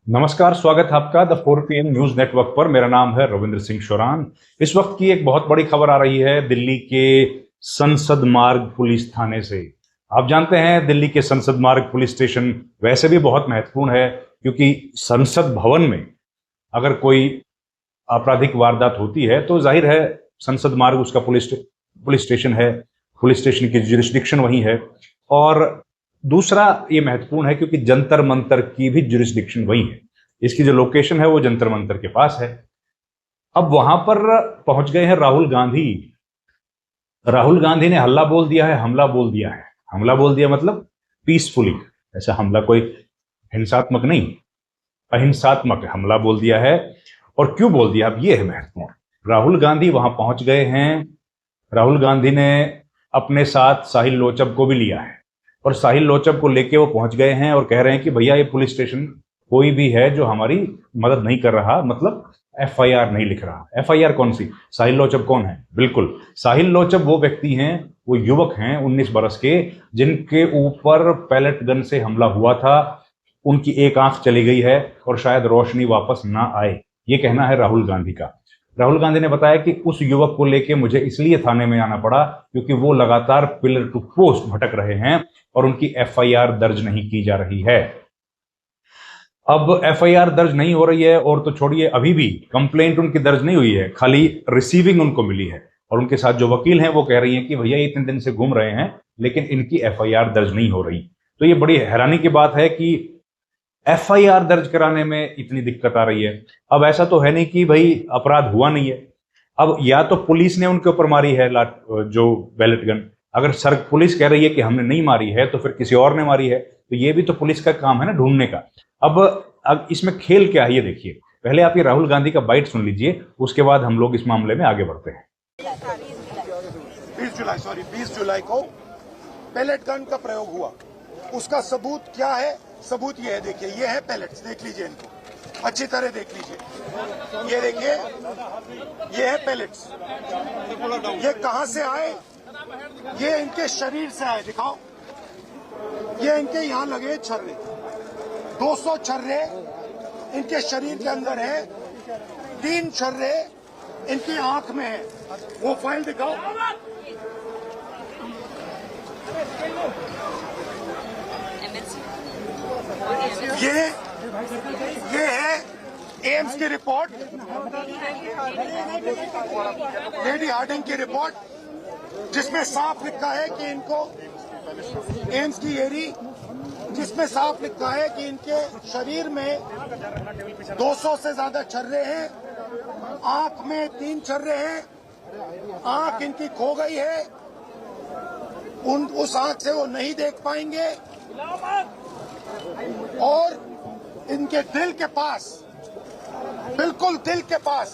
नमस्कार, स्वागत है आपका द 4 PM न्यूज नेटवर्क पर। मेरा नाम है रविंद्र सिंह शोरान। इस वक्त की एक बहुत बड़ी खबर आ रही है दिल्ली के संसद मार्ग पुलिस थाने से। आप जानते हैं दिल्ली के संसद मार्ग पुलिस स्टेशन वैसे भी बहुत महत्वपूर्ण है, क्योंकि संसद भवन में अगर कोई आपराधिक वारदात होती है तो जाहिर है संसद मार्ग उसका पुलिस स्टेशन है। पुलिस स्टेशन की जुरिस्डिक्शन वही है। और दूसरा ये महत्वपूर्ण है क्योंकि जंतर मंतर की भी जुरिस्डिक्शन वही है। इसकी जो लोकेशन है वो जंतर मंतर के पास है। अब वहां पर पहुंच गए हैं राहुल गांधी। राहुल गांधी ने हल्ला बोल दिया है, हमला बोल दिया है। हमला बोल दिया मतलब पीसफुली, ऐसा हमला कोई हिंसात्मक नहीं, अहिंसात्मक हमला बोल दिया है। और क्यों बोल दिया, अब ये है महत्वपूर्ण। राहुल गांधी वहां पहुंच गए हैं। राहुल गांधी ने अपने साथ साहिल लोचब को भी लिया है, और साहिल लोचब को लेके वो पहुंच गए हैं और कह रहे हैं कि भैया ये पुलिस स्टेशन कोई भी है जो हमारी मदद नहीं कर रहा, मतलब एफआईआर नहीं लिख रहा। एफआईआर कौन सी? साहिल लोचब कौन है? बिल्कुल, साहिल लोचब वो व्यक्ति हैं, वो युवक हैं 19 बरस के, जिनके ऊपर पैलेट गन से हमला हुआ था। उनकी एक आंख चली गई है और शायद रोशनी वापस ना आए, ये कहना है राहुल गांधी का। राहुल गांधी ने बताया कि उस युवक को लेके मुझे इसलिए थाने में आना पड़ा क्योंकि वो लगातार पिलर टू पोस्ट भटक रहे हैं और उनकी एफआईआर दर्ज नहीं की जा रही है। अब एफआईआर दर्ज नहीं हो रही है, और तो छोड़िए, अभी भी कंप्लेंट उनकी दर्ज नहीं हुई है, खाली रिसीविंग उनको मिली है। और उनके साथ जो वकील हैं वो कह रही हैं कि भैया ये इतने दिन से घूम रहे हैं लेकिन इनकी एफआईआर दर्ज नहीं हो रही। तो ये बड़ी हैरानी की बात है कि एफआईआर दर्ज कराने में इतनी दिक्कत आ रही है। अब ऐसा तो है नहीं कि भाई अपराध हुआ नहीं है। अब या तो पुलिस ने उनके ऊपर मारी है जो बैलेट गन, अगर सर पुलिस कह रही है कि हमने नहीं मारी है तो फिर किसी और ने मारी है, तो ये भी तो पुलिस का काम है ना, ढूंढने का। अब इसमें खेल क्या है ये देखिए। पहले आप ये राहुल गांधी का बाइट सुन लीजिए, उसके बाद हम लोग इस मामले में आगे बढ़ते हैं। 20 जुलाई को पैलेट गन का प्रयोग हुआ। उसका सबूत क्या है? सबूत ये है, देखिए, ये है पैलेट्स, देख लीजिए इनको अच्छी तरह देख लीजिए। ये देखिए, ये है पैलेट्स। ये कहां से आए? ये इनके शरीर से आए, दिखाओ। ये इनके यहां लगे छर्रे, 200 छर्रे इनके शरीर के अंदर है, 3 छर्रे इनकी आंख में है। वो फाइल दिखाओ। ये है एम्स की रिपोर्ट, लेडी हार्डिंग की रिपोर्ट, जिसमें साफ लिखा है कि इनको एम्स की एरी, जिसमें साफ लिखा है कि इनके शरीर में 200 से ज्यादा छर्रे हैं, आंख में 3 छर्रे हैं, आंख इनकी खो गई है, उस आंख से वो नहीं देख पाएंगे, और इनके दिल के पास, बिल्कुल दिल के पास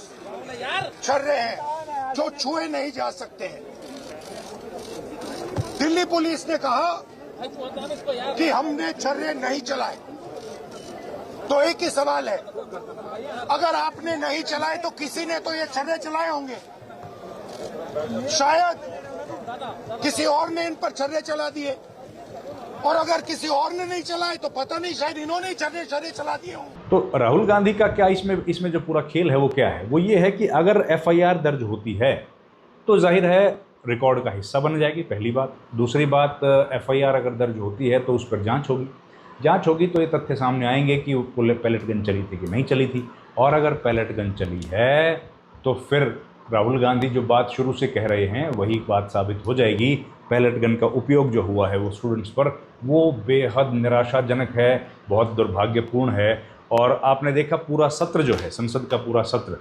छर्रे हैं जो छुए नहीं जा सकते हैं। दिल्ली पुलिस ने कहा कि हमने छर्रे नहीं चलाए। तो एक ही सवाल है, अगर आपने नहीं चलाए तो किसी ने तो ये छर्रे चलाए होंगे। शायद किसी और ने इन पर छर्रे चला दिए, और अगर किसी और ने नहीं चलाए तो पता नहीं, शायद इन्होंने छर्रे चला दिए हों। तो राहुल गांधी का क्या इसमें जो पूरा खेल है वो क्या है? वो ये है कि अगर एफआईआर दर्ज होती है तो जाहिर है रिकॉर्ड का हिस्सा बन जाएगी, पहली बात। दूसरी बात, एफआईआर अगर दर्ज होती है तो उस पर जांच होगी तो ये तथ्य सामने आएंगे कि पैलेट गन चली थी कि नहीं चली थी। और अगर पैलेट गन चली है तो फिर राहुल गांधी जो बात शुरू से कह रहे हैं वही बात साबित हो जाएगी। पैलेट गन का उपयोग जो हुआ है वो स्टूडेंट्स पर, वो बेहद निराशाजनक है, बहुत दुर्भाग्यपूर्ण है। और आपने देखा पूरा सत्र जो है, संसद का पूरा सत्र,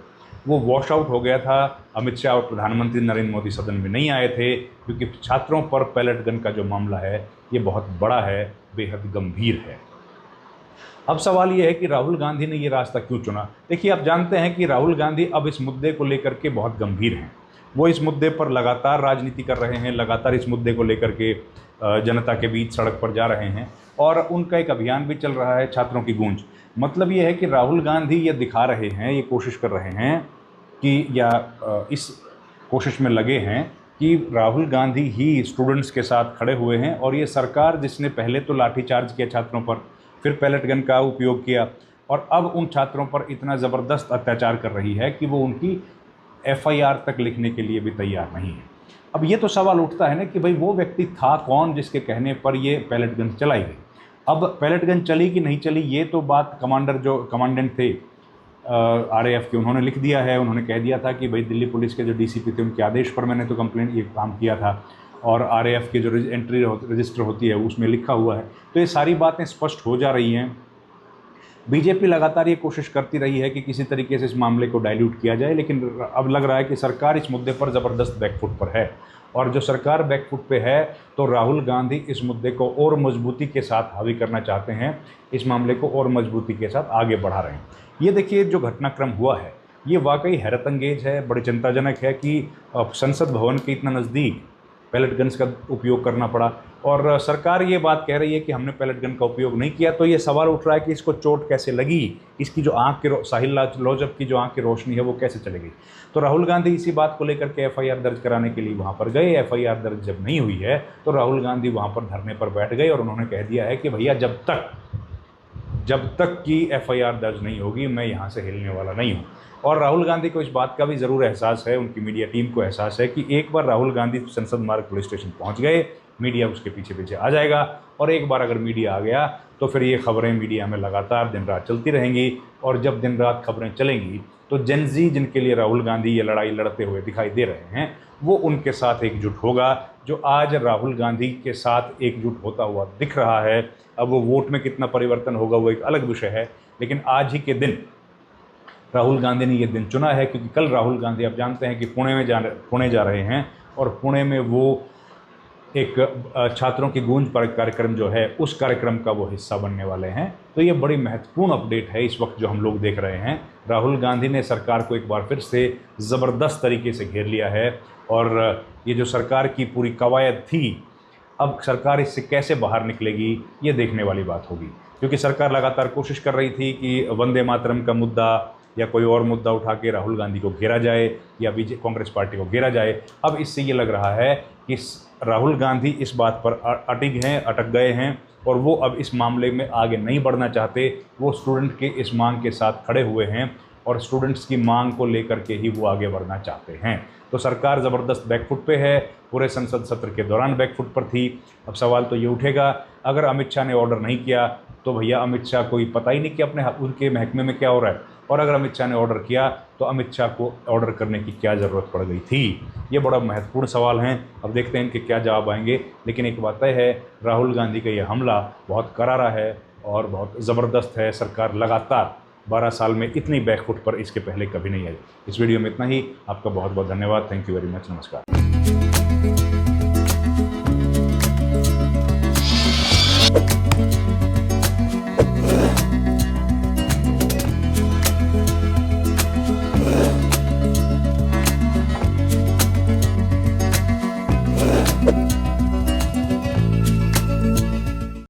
वो वॉश आउट हो गया था। अमित शाह और प्रधानमंत्री नरेंद्र मोदी सदन में नहीं आए थे क्योंकि छात्रों पर पैलेट गन का जो मामला है ये बहुत बड़ा है, बेहद गंभीर है। अब सवाल ये है कि राहुल गांधी ने ये रास्ता क्यों चुना। देखिए, आप जानते हैं कि राहुल गांधी अब इस मुद्दे को लेकर के बहुत गंभीर हैं। वो इस मुद्दे पर लगातार राजनीति कर रहे हैं, लगातार इस मुद्दे को लेकर के जनता के बीच सड़क पर जा रहे हैं, और उनका एक अभियान भी चल रहा है, छात्रों की गूंज। मतलब ये है कि राहुल गांधी ये दिखा रहे हैं, ये कोशिश कर रहे हैं कि, या इस कोशिश में लगे हैं कि राहुल गांधी ही स्टूडेंट्स के साथ खड़े हुए हैं, और ये सरकार जिसने पहले तो लाठीचार्ज किया छात्रों पर, फिर पैलेट गन का उपयोग किया, और अब उन छात्रों पर इतना ज़बरदस्त अत्याचार कर रही है कि वो उनकी एफआईआर तक लिखने के लिए भी तैयार नहीं है। अब ये तो सवाल उठता है ना कि भाई वो व्यक्ति था कौन जिसके कहने पर ये पैलेट गन चलाई गई। अब पैलेट गन चली कि नहीं चली ये तो बात कमांडर जो कमांडेंट थे आरएएफ के, उन्होंने लिख दिया है। उन्होंने कह दिया था कि भाई दिल्ली पुलिस के जो डीसीपी थे उनके आदेश पर मैंने तो कंप्लेंट ये काम किया था, और आरएएफ के जो एंट्री रजिस्टर होती है उसमें लिखा हुआ है। तो ये सारी बातें स्पष्ट हो जा रही हैं। बीजेपी लगातार ये कोशिश करती रही है कि किसी तरीके से इस मामले को डाइल्यूट किया जाए, लेकिन अब लग रहा है कि सरकार इस मुद्दे पर ज़बरदस्त बैकफुट पर है। और जो सरकार बैकफुट पे है तो राहुल गांधी इस मुद्दे को और मजबूती के साथ हावी करना चाहते हैं, इस मामले को और मजबूती के साथ आगे बढ़ा रहे हैं। ये देखिए जो घटनाक्रम हुआ है ये वाकई हैरत अंगेज है, बड़े चिंताजनक है कि संसद भवन के इतना नज़दीक पैलेट गन्स का उपयोग करना पड़ा। और सरकार ये बात कह रही है कि हमने पैलेट गन का उपयोग नहीं किया, तो ये सवाल उठ रहा है कि इसको चोट कैसे लगी, इसकी जो आँख की साहिल लोजप की जो आँख की रोशनी है वो कैसे चली गई। तो राहुल गांधी इसी बात को लेकर के एफआईआर दर्ज कराने के लिए वहाँ पर गए। एफआईआर दर्ज जब नहीं हुई है तो राहुल गांधी वहाँ पर धरने पर बैठ गए और उन्होंने कह दिया है कि भैया जब तक कि एफआईआर दर्ज नहीं होगी मैं यहाँ से हिलने वाला नहीं हूँ। और राहुल गांधी को इस बात का भी ज़रूर एहसास है, उनकी मीडिया टीम को एहसास है कि एक बार राहुल गांधी संसद मार्ग पुलिस स्टेशन पहुँच गए, मीडिया उसके पीछे पीछे आ जाएगा, और एक बार अगर मीडिया आ गया तो फिर ये खबरें मीडिया में लगातार दिन रात चलती रहेंगी। और जब दिन रात खबरें चलेंगी तो जेनजी जिनके लिए राहुल गांधी ये लड़ाई लड़ते हुए दिखाई दे रहे हैं वो उनके साथ एकजुट होगा। जो आज राहुल गांधी के साथ एकजुट होता हुआ दिख रहा है, अब वो वोट में कितना परिवर्तन होगा वो एक अलग विषय है, लेकिन आज ही के दिन राहुल गांधी ने ये दिन चुना है, क्योंकि कल राहुल गांधी आप जानते हैं कि पुणे जा रहे हैं, और पुणे में वो एक छात्रों की गूंज पर कार्यक्रम जो है उस कार्यक्रम का वो हिस्सा बनने वाले हैं। तो ये बड़ी महत्वपूर्ण अपडेट है इस वक्त जो हम लोग देख रहे हैं। राहुल गांधी ने सरकार को एक बार फिर से ज़बरदस्त तरीके से घेर लिया है, और ये जो सरकार की पूरी कवायद थी, अब सरकार इससे कैसे बाहर निकलेगी ये देखने वाली बात होगी। क्योंकि सरकार लगातार कोशिश कर रही थी कि वंदे मातरम का मुद्दा या कोई और मुद्दा उठा के राहुल गांधी को घेरा जाए या कांग्रेस पार्टी को घेरा जाए। अब इससे ये लग रहा है कि राहुल गांधी इस बात पर अटक गए हैं, और वो अब इस मामले में आगे नहीं बढ़ना चाहते। वो स्टूडेंट के इस मांग के साथ खड़े हुए हैं, और स्टूडेंट्स की मांग को लेकर के ही वो आगे बढ़ना चाहते हैं। तो सरकार ज़बरदस्त बैकफुट पे है, पूरे संसद सत्र के दौरान बैकफुट पर थी। अब सवाल तो ये उठेगा, अगर अमित शाह ने ऑर्डर नहीं किया तो भैया अमित शाह को पता ही नहीं कि अपने उनके महकमे में क्या हो रहा है, और अगर अमित शाह ने ऑर्डर किया तो अमित शाह को ऑर्डर करने की क्या ज़रूरत पड़ गई थी। ये बड़ा महत्वपूर्ण सवाल हैं। अब देखते हैं इनके क्या जवाब आएंगे। लेकिन एक बात तय है, राहुल गांधी का ये हमला बहुत करारा है और बहुत ज़बरदस्त है। सरकार लगातार 12 साल में इतनी बैकफुट पर इसके पहले कभी नहीं आई। इस वीडियो में इतना ही। आपका बहुत बहुत धन्यवाद। Thank you very much. नमस्कार।